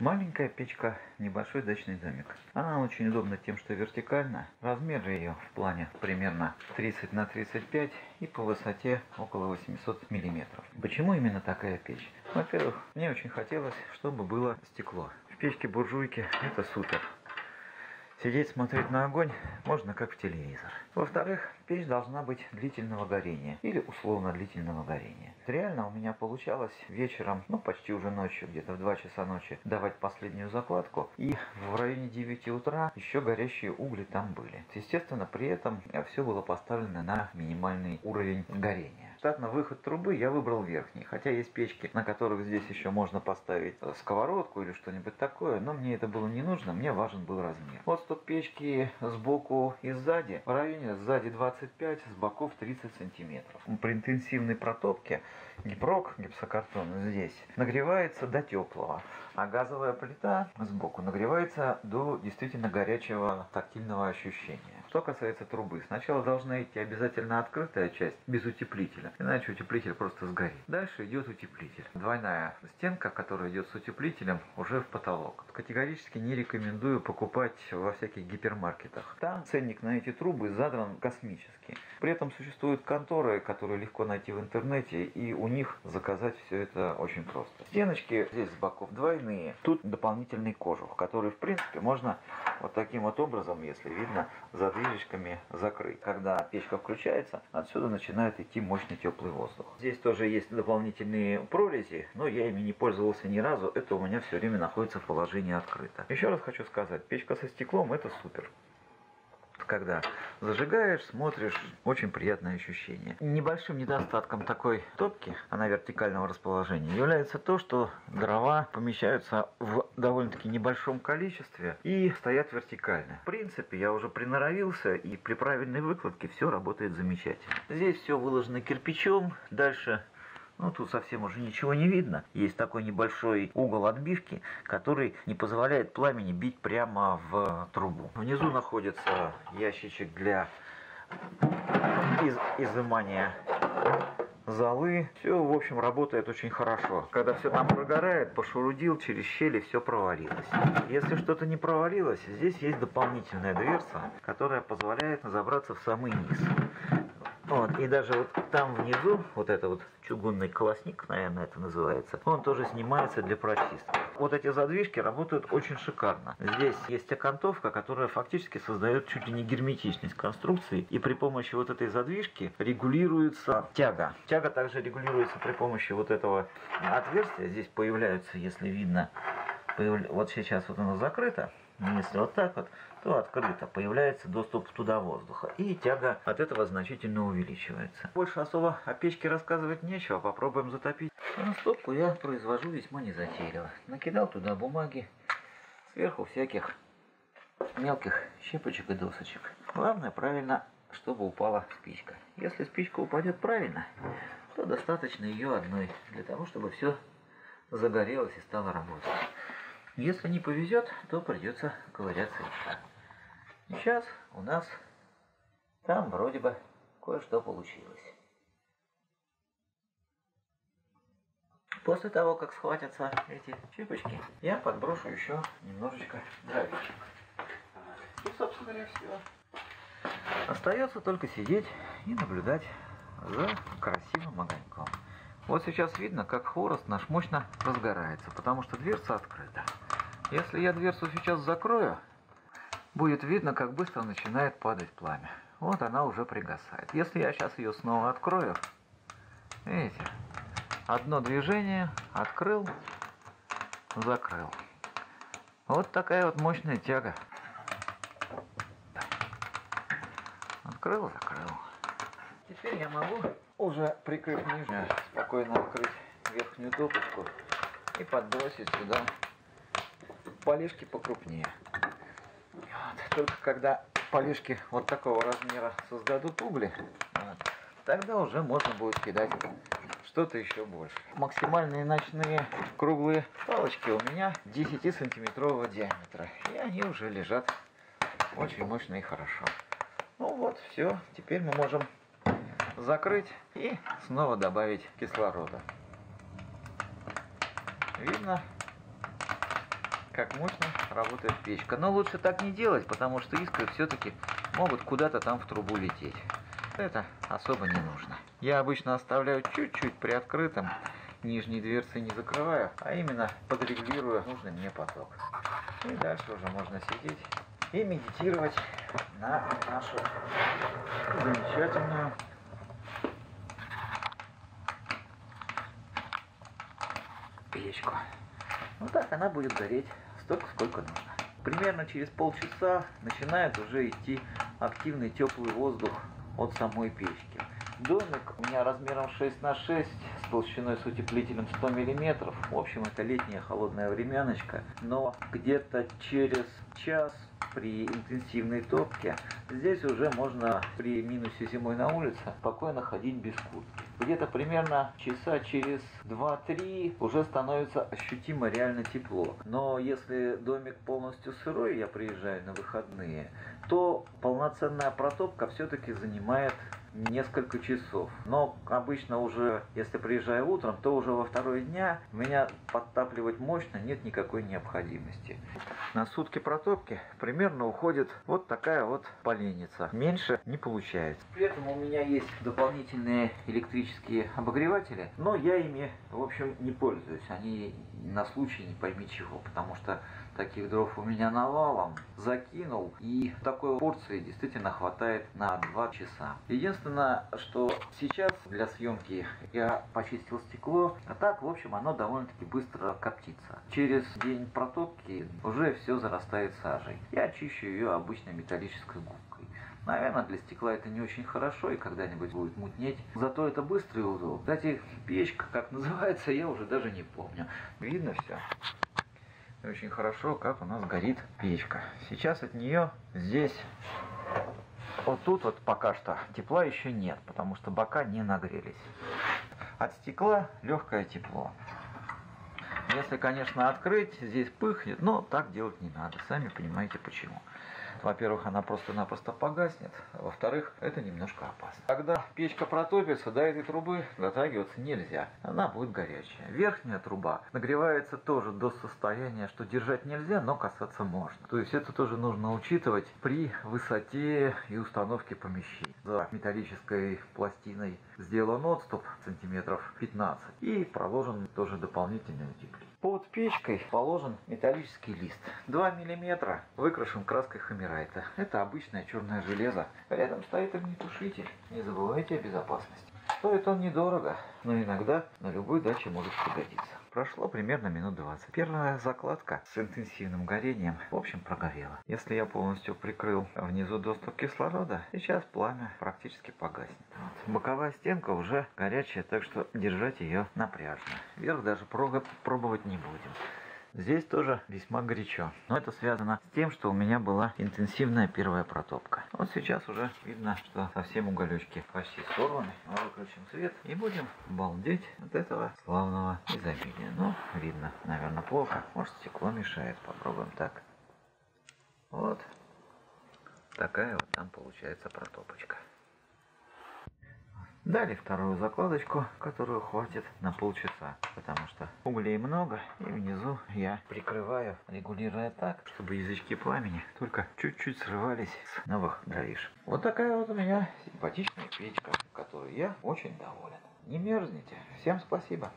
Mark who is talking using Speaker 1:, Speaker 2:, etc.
Speaker 1: Маленькая печка, небольшой дачный домик. Она очень удобна тем, что вертикально. Размер ее в плане примерно 30 на 35 и по высоте около 800 миллиметров. Почему именно такая печь? Во-первых, мне очень хотелось, чтобы было стекло. В печке буржуйки это супер. Сидеть, смотреть на огонь можно как в телевизор. Во-вторых, печь должна быть длительного горения или условно длительного горения. Реально у меня получалось вечером, почти уже ночью, где-то в 2 часа ночи, давать последнюю закладку. И в районе 9 утра еще горящие угли там были. Естественно, при этом все было поставлено на минимальный уровень горения. Штатно выход трубы я выбрал верхний, хотя есть печки, на которых здесь еще можно поставить сковородку или что-нибудь такое, но мне это было не нужно, мне важен был размер. Вот стоп печки сбоку и сзади, в районе сзади 25, с боков 30 сантиметров. При интенсивной протопке гипсокартон здесь нагревается до теплого, а газовая плита сбоку нагревается до действительно горячего тактильного ощущения. Что касается трубы, сначала должна идти обязательно открытая часть без утеплителя, иначе утеплитель просто сгорит. Дальше идет утеплитель. Двойная стенка, которая идет с утеплителем, уже в потолок. Категорически не рекомендую покупать во всяких гипермаркетах. Там ценник на эти трубы задран космический. При этом существуют конторы, которые легко найти в интернете, и у них заказать все это очень просто. Стеночки здесь с боков двойные. Тут дополнительный кожух, который в принципе можно вот таким вот образом, если видно, задвижечками закрыть. Когда печка включается, отсюда начинает идти мощный теплый воздух. Здесь тоже есть дополнительные прорези, но я ими не пользовался ни разу. Это у меня все время находится в положении открыто. Еще раз хочу сказать, печка со стеклом это супер. Когда зажигаешь, смотришь, очень приятное ощущение. Небольшим недостатком такой топки, она вертикального расположения, является то, что дрова помещаются в довольно-таки небольшом количестве и стоят вертикально. В принципе, я уже приноровился, и при правильной выкладке все работает замечательно. Здесь все выложено кирпичом, дальше... тут совсем уже ничего не видно. Есть такой небольшой угол отбивки, который не позволяет пламени бить прямо в трубу. Внизу находится ящичек для изымания золы. Все, в общем, работает очень хорошо. Когда все там прогорает, пошурудил, через щели все провалилось. Если что-то не провалилось, здесь есть дополнительная дверца, которая позволяет забраться в самый низ. И даже вот там внизу, вот это вот чугунный колосник, наверное, это называется, он тоже снимается для прочистки. Вот эти задвижки работают очень шикарно. Здесь есть окантовка, которая фактически создает чуть ли не герметичность конструкции, и при помощи вот этой задвижки регулируется тяга. Тяга также регулируется при помощи вот этого отверстия. Здесь появляются, если видно, вот сейчас вот оно закрыто. Если вот так вот, то открыто, появляется доступ туда воздуха, и тяга от этого значительно увеличивается. Больше особо о печке рассказывать нечего, попробуем затопить. Растопку я произвожу весьма незатейливо. Накидал туда бумаги, сверху всяких мелких щепочек и досочек. Главное правильно, чтобы упала спичка. Если спичка упадет правильно, то достаточно ее одной, для того, чтобы все загорелось и стало работать. Если не повезет, то придется ковыряться еще. Сейчас у нас там вроде бы кое-что получилось. После того, как схватятся эти щепочки, я подброшу еще немножечко дровишек. И, собственно говоря, все. Остается только сидеть и наблюдать за красивым огоньком. Вот сейчас видно, как хворост наш мощно разгорается, потому что дверца открыта. Если я дверцу сейчас закрою, будет видно, как быстро начинает падать пламя. Вот она уже пригасает. Если я сейчас ее снова открою, видите, одно движение, открыл, закрыл. Вот такая вот мощная тяга. Открыл, закрыл. Теперь я могу, уже прикрыв нижнюю, спокойно открыть верхнюю топочку и подбросить сюда полежки покрупнее. Только когда полежки вот такого размера создадут угли, тогда уже можно будет кидать что-то еще больше. Максимальные ночные круглые палочки у меня 10-сантиметрового диаметра, и они уже лежат очень мощно и хорошо. Вот, все. Теперь мы можем закрыть и снова добавить кислорода. Видно, как мощно работает печка. Но лучше так не делать, потому что искры все-таки могут куда-то там в трубу лететь. Это особо не нужно. Я обычно оставляю чуть-чуть приоткрытым, нижние дверцы не закрываю, а именно подрегулирую нужный мне поток. И дальше уже можно сидеть и медитировать на нашу замечательную печку. Вот так она будет гореть столько, сколько нужно. Примерно через полчаса начинает уже идти активный теплый воздух от самой печки. Домик у меня размером 6 на 6 с толщиной с утеплителем 100 мм. В общем, это летняя холодная времяночка. Но где-то через час при интенсивной топке здесь уже можно при минусе зимой на улице спокойно ходить без куртки. Где-то примерно часа через 2-3 уже становится ощутимо реально тепло. Но если домик полностью сырой, я приезжаю на выходные, то полноценная протопка все-таки занимает несколько часов. Но обычно уже, если приезжаю утром, то уже во второй дня меня подтапливать мощно нет никакой необходимости. На сутки протопки примерно уходит вот такая вот поленница. Меньше не получается. При этом у меня есть дополнительные электрические обогреватели, но я ими, в общем, не пользуюсь. Они на случай не пойми чего, потому что таких дров у меня навалом. Закинул, и такой порции действительно хватает на 2 часа. Единственное, что сейчас для съемки я почистил стекло, а так, в общем, оно довольно-таки быстро коптится. Через день протопки уже все зарастает сажей. Я очищу ее обычной металлической губкой. Наверное, для стекла это не очень хорошо и когда-нибудь будет мутнеть. Зато это быстро и удобно. Кстати, печка, как называется, я уже даже не помню. Видно все? Очень хорошо, как у нас горит печка. Сейчас от нее здесь, вот тут вот пока что тепла еще нет, потому что бока не нагрелись. От стекла легкое тепло. Если, конечно, открыть, здесь пыхнет, но так делать не надо. Сами понимаете почему. Во-первых, она просто-напросто погаснет. Во-вторых, это немножко опасно. Когда печка протопится, до этой трубы дотрагиваться нельзя. Она будет горячая. Верхняя труба нагревается тоже до состояния, что держать нельзя, но касаться можно. То есть это тоже нужно учитывать при высоте и установке помещений. За металлической пластиной сделан отступ сантиметров 15 и проложен тоже дополнительный утеплитель. Под печкой положен металлический лист. 2 мм выкрашен краской Хамерайта. Это обычное черное железо. Рядом стоит огнетушитель. Не забывайте о безопасности. Стоит он недорого, но иногда на любой даче может пригодиться. Прошло примерно минут 20. Первая закладка с интенсивным горением, в общем, прогорела. Если я полностью прикрыл внизу доступ кислорода, сейчас пламя практически погаснет. Вот. Боковая стенка уже горячая, так что держать ее напряжно. Вверх даже пробовать не будем. Здесь тоже весьма горячо. Но это связано с тем, что у меня была интенсивная первая протопка. Вот сейчас уже видно, что совсем уголечки почти сорваны. Мы выключим свет и будем балдеть от этого славного изобилия. Ну, видно, наверное, плохо. Может, стекло мешает. Попробуем так. Вот. Такая вот там получается протопочка. Дали вторую закладочку, которую хватит на полчаса, потому что углей много, и внизу я прикрываю, регулируя так, чтобы язычки пламени только чуть-чуть срывались с новых дровишек. Вот такая вот у меня симпатичная печка, которой я очень доволен. Не мерзните. Всем спасибо.